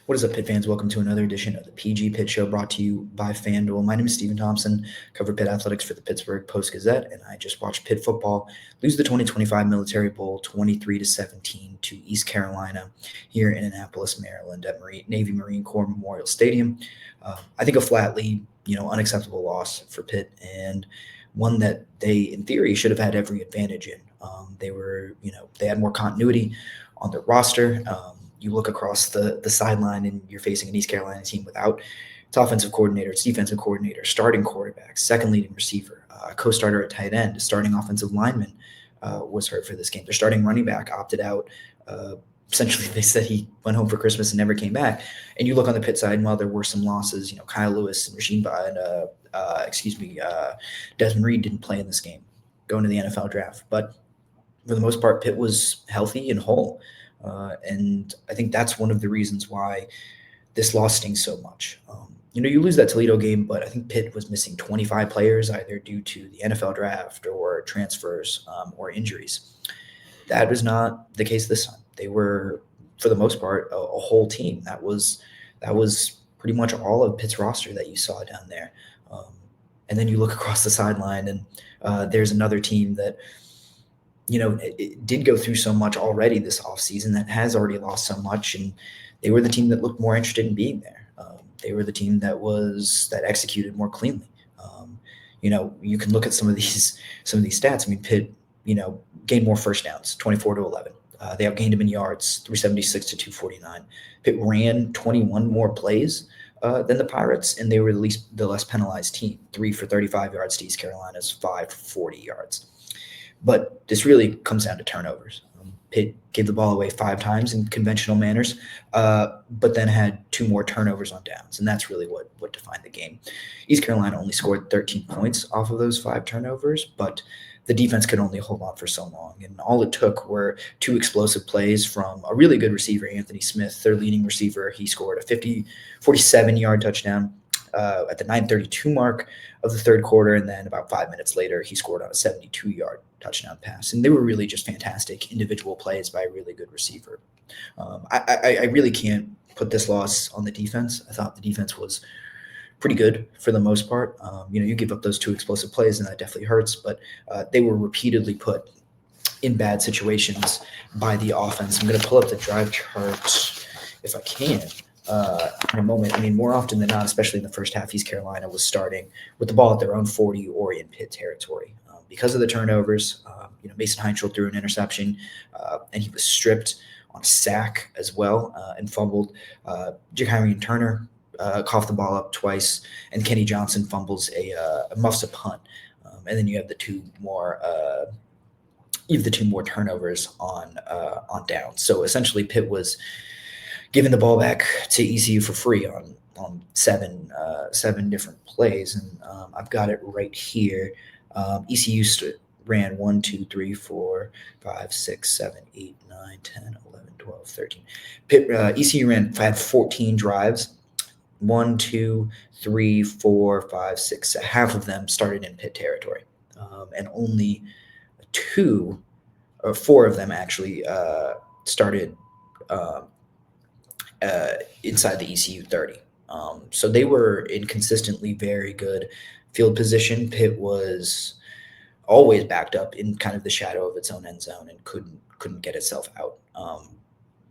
What is up, Pitt fans? Welcome to another edition of the PG Pitt Show brought to you by FanDuel. My name is Stephen Thompson, cover Pitt athletics for the Pittsburgh Post-Gazette, and I just watched Pitt football lose the 2025 Military Bowl 23-17 to East Carolina here in Annapolis, Maryland at Navy Marine Corps Memorial Stadium. I think a flatly, unacceptable loss for Pitt, and one that they, in theory, should have had every advantage in. They had more continuity on their roster. You look across the sideline and you're facing an East Carolina team without its offensive coordinator, its defensive coordinator, starting quarterback, second leading receiver, co-starter at tight end, starting offensive lineman was hurt for this game. Their starting running back opted out. Essentially, they said he went home for Christmas and never came back. And you look on the Pitt side, and while there were some losses, Kyle Lewis and Rasheem Biles, Desmond Reed didn't play in this game, going to the NFL draft. But for the most part, Pitt was healthy and whole. And I think that's one of the reasons why this loss stings so much. You lose that Toledo game, but I think Pitt was missing 25 players, either due to the NFL draft or transfers or injuries. That was not the case this time. They were, for the most part, a whole team. That was pretty much all of Pitt's roster that you saw down there. And then you look across the sideline, and there's another team that it did go through so much already this offseason that has already lost so much, and they were the team that looked more interested in being there. They were the team that executed more cleanly. You can look at some of these stats. I mean, Pitt, gained more first downs, 24-11. They outgained them in yards, 376 to 249. Pitt ran 21 more plays than the Pirates, and they were the less penalized team, 3 for 35 yards to East Carolina's 5 for 40 yards. But this really comes down to turnovers. Pitt gave the ball away 5 times in conventional manners, but then had 2 more turnovers on downs, and that's really what defined the game. East Carolina only scored 13 points off of those 5 turnovers, but the defense could only hold on for so long, and all it took were 2 explosive plays from a really good receiver, Anthony Smith, their leading receiver. He scored a 47-yard touchdown at the 9:32 mark of the third quarter, and then about 5 minutes later, he scored on a 72-yard touchdown pass. And they were really just fantastic individual plays by a really good receiver. I really can't put this loss on the defense. I thought the defense was pretty good for the most part. You give up those 2 explosive plays, and that definitely hurts, but they were repeatedly put in bad situations by the offense. I'm going to pull up the drive chart if I can. In a moment. I mean, more often than not, especially in the first half, East Carolina was starting with the ball at their own 40 or in Pitt territory. Because of the turnovers, Mason Heintschel threw an interception, and he was stripped on a sack as well and fumbled. Ja'Kyrian Turner coughed the ball up twice, and Kenny Johnson fumbles muffs a punt. And then you have the two more turnovers on down. So essentially, Pitt was giving the ball back to ECU for free on 7 different plays, and I've got it right here. ECU ran 1, 2, 3, 4, 5, 6, 7, 8, 9, 10, 11, 12, 13. ECU had 14 drives. 1, 2, 3, 4, 5, 6. Half of them started in Pitt territory, and only 2 or 4 of them actually started inside the ECU 30. So they were in consistently very good field position. Pitt was always backed up in kind of the shadow of its own end zone and couldn't get itself out.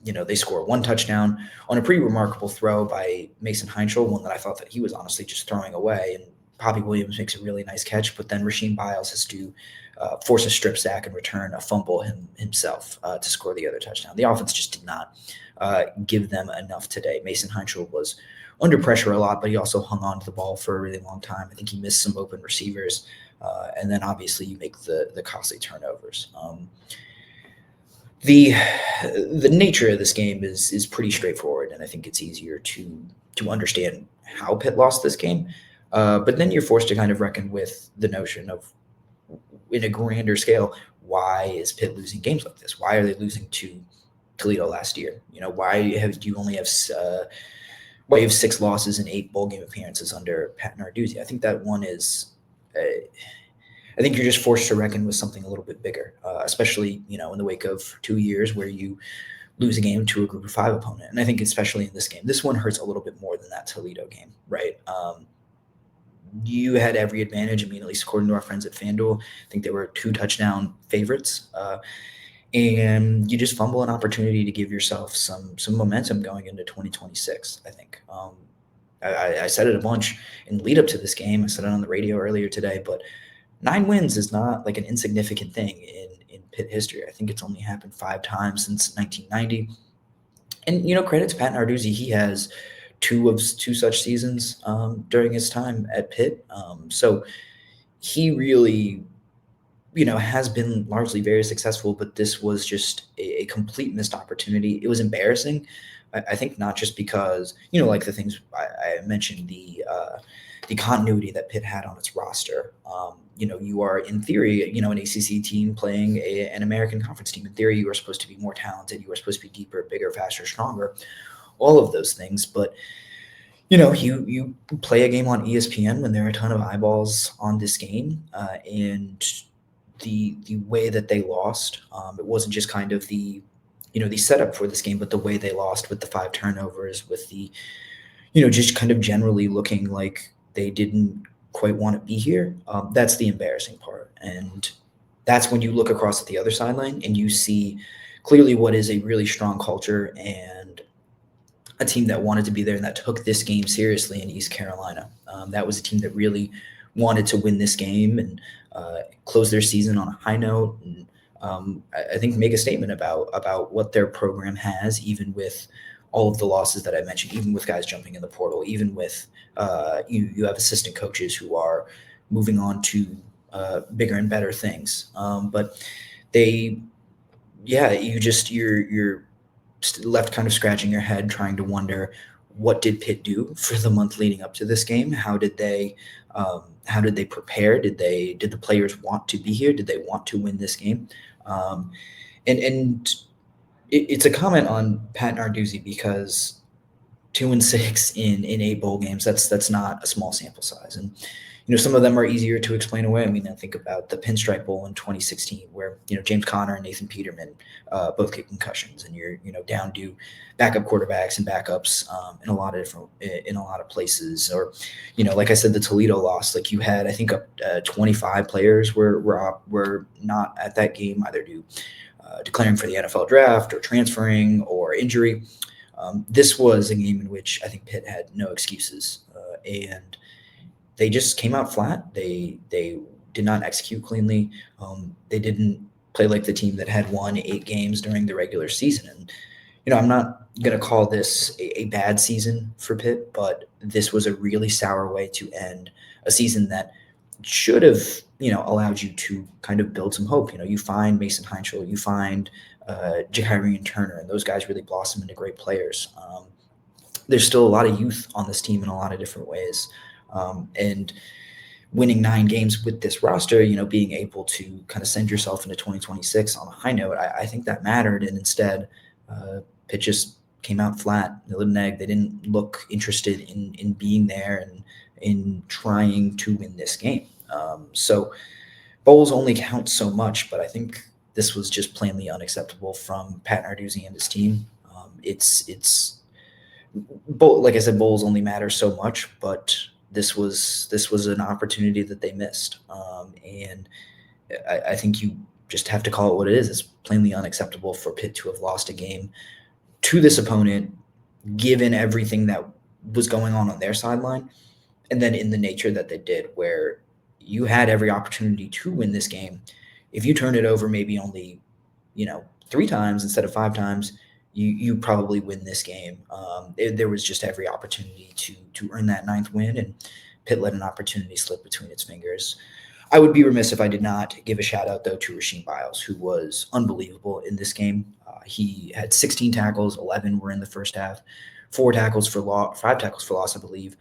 They score 1 touchdown on a pretty remarkable throw by Mason Heintschel, one that I thought that he was honestly just throwing away. And Poppy Williams makes a really nice catch, but then Rasheem Biles has to force a strip sack and return a fumble himself to score the other touchdown. The offense just did not give them enough today. Mason Heintschel was under pressure a lot, but he also hung on to the ball for a really long time. I think he missed some open receivers, and then obviously you make the costly turnovers. The nature of this game is pretty straightforward, and I think it's easier to understand how Pitt lost this game. But then you're forced to kind of reckon with the notion of, in a grander scale, why is Pitt losing games like this? Why are they losing to Toledo last year? Why do you only have 6 losses and 8 bowl game appearances under Pat Narduzzi? I think that one is. I think you're just forced to reckon with something a little bit bigger, especially in the wake of 2 years where you lose a game to a group of 5 opponent. And I think especially in this game, this one hurts a little bit more than that Toledo game, right? You had every advantage. I mean, at least according to our friends at FanDuel, I think they were 2 touchdown favorites. And you just fumble an opportunity to give yourself some momentum going into 2026, I think. I said it a bunch in lead up to this game. I said it on the radio earlier today, but 9 wins is not like an insignificant thing in Pitt history. I think it's only happened 5 times since 1990. And, credit to Pat Narduzzi. He has two such seasons during his time at Pitt. So he really, has been largely very successful, but this was just a complete missed opportunity. It was embarrassing. I think not just because, like the things I mentioned, the continuity that Pitt had on its roster. You are in theory, an ACC team playing an American Conference team. In theory, you are supposed to be more talented. You are supposed to be deeper, bigger, faster, stronger, all of those things. But you play a game on ESPN when there are a ton of eyeballs on this game, and the way that they lost, it wasn't just kind of the setup for this game, but the way they lost with the 5 turnovers, with the just kind of generally looking like they didn't quite want to be here. That's the embarrassing part, and that's when you look across at the other sideline and you see clearly what is a really strong culture and a team that wanted to be there and that took this game seriously in East Carolina. That was a team that really wanted to win this game and close their season on a high note, and I think make a statement about what their program has, even with all of the losses that I mentioned, even with guys jumping in the portal, even with you have assistant coaches who are moving on to bigger and better things. But you're left kind of scratching your head, trying to wonder, what did Pitt do for the month leading up to this game? How did they prepare? Did the players want to be here? Did they want to win this game? It's a comment on Pat Narduzzi, because 2-6 in 8 bowl games, that's not a small sample size. And some of them are easier to explain away. I mean, I think about the Pinstripe Bowl in 2016, where James Conner and Nathan Peterman both get concussions, and you're down to backup quarterbacks and backups in a lot of places. Or like I said, the Toledo loss, like you had, I think 25 players were not at that game, either due declaring for the NFL draft or transferring or injury. This was a game in which I think Pitt had no excuses, and they just came out flat. They did not execute cleanly. They didn't play like the team that had won 8 games during the regular season. And I'm not going to call this a bad season for Pitt, but this was a really sour way to end a season that should have allowed you to kind of build some hope. You find Mason Heintschel, you find Jakiri and Turner, and those guys really blossom into great players. There's still a lot of youth on this team in a lot of different ways. And winning 9 games with this roster, being able to kind of send yourself into 2026 on a high note, I think that mattered. And instead, Pitt just came out flat. They lit an egg. They didn't look interested in being there and in trying to win this game. So bowls only count so much, but I think this was just plainly unacceptable from Pat Narduzzi and his team. Like I said, bowls only matter so much, but this was an opportunity that they missed. And I think you just have to call it what it is. It's plainly unacceptable for Pitt to have lost a game to this opponent, given everything that was going on their sideline, and then in the nature that they did, where you had every opportunity to win this game. If you turn it over maybe only 3 times instead of 5 times, you probably win this game. There was just every opportunity to earn that 9th win, and Pitt let an opportunity slip between its fingers. I would be remiss if I did not give a shout out, though, to Rasheem Biles, who was unbelievable in this game. He had 16 tackles, 11 were in the first half, 5 tackles for loss, I believe,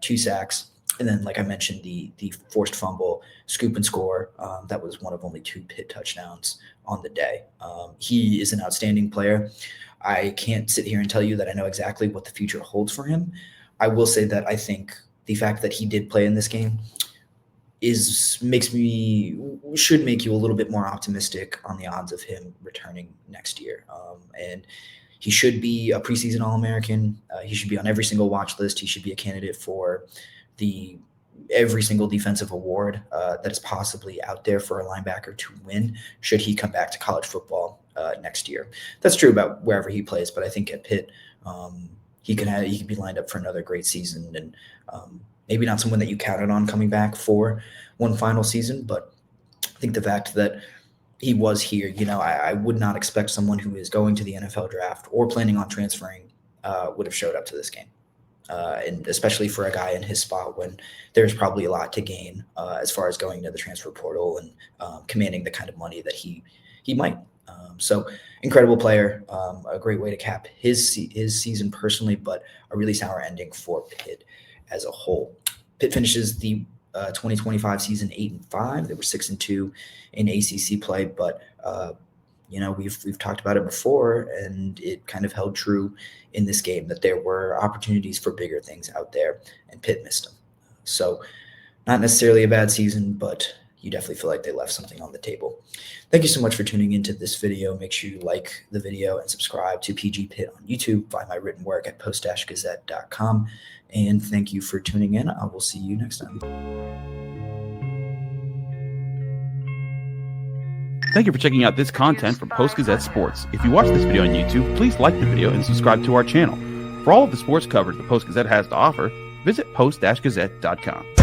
2 sacks. And then, like I mentioned, the forced fumble, scoop and score, that was one of only 2 Pitt touchdowns on the day. He is an outstanding player. I can't sit here and tell you that I know exactly what the future holds for him. I will say that I think the fact that he did play in this game should make you a little bit more optimistic on the odds of him returning next year. And he should be a preseason All-American. He should be on every single watch list. He should be a candidate for every single defensive award that is possibly out there for a linebacker to win should he come back to college football next year. That's true about wherever he plays, but I think at Pitt, he could be lined up for another great season, and maybe not someone that you counted on coming back for one final season, but I think the fact that he was here, I would not expect someone who is going to the NFL draft or planning on transferring would have showed up to this game. And especially for a guy in his spot when there's probably a lot to gain as far as going to the transfer portal and commanding the kind of money that he might. So incredible player, a great way to cap his season personally, but a really sour ending for Pitt as a whole. Pitt finishes the 2025 season 8-5. They were 6-2 in ACC play, but we've talked about it before, and it kind of held true in this game that there were opportunities for bigger things out there, and Pitt missed them. So not necessarily a bad season, but you definitely feel like they left something on the table. Thank you so much for tuning into this video. Make sure you like the video and subscribe to PG Pitt on YouTube. Find my written work at post-gazette.com. And thank you for tuning in. I will see you next time. Thank you for checking out this content from Post-Gazette Sports. If you watch this video on YouTube, please like the video and subscribe to our channel. For all of the sports coverage the Post-Gazette has to offer, visit post-gazette.com.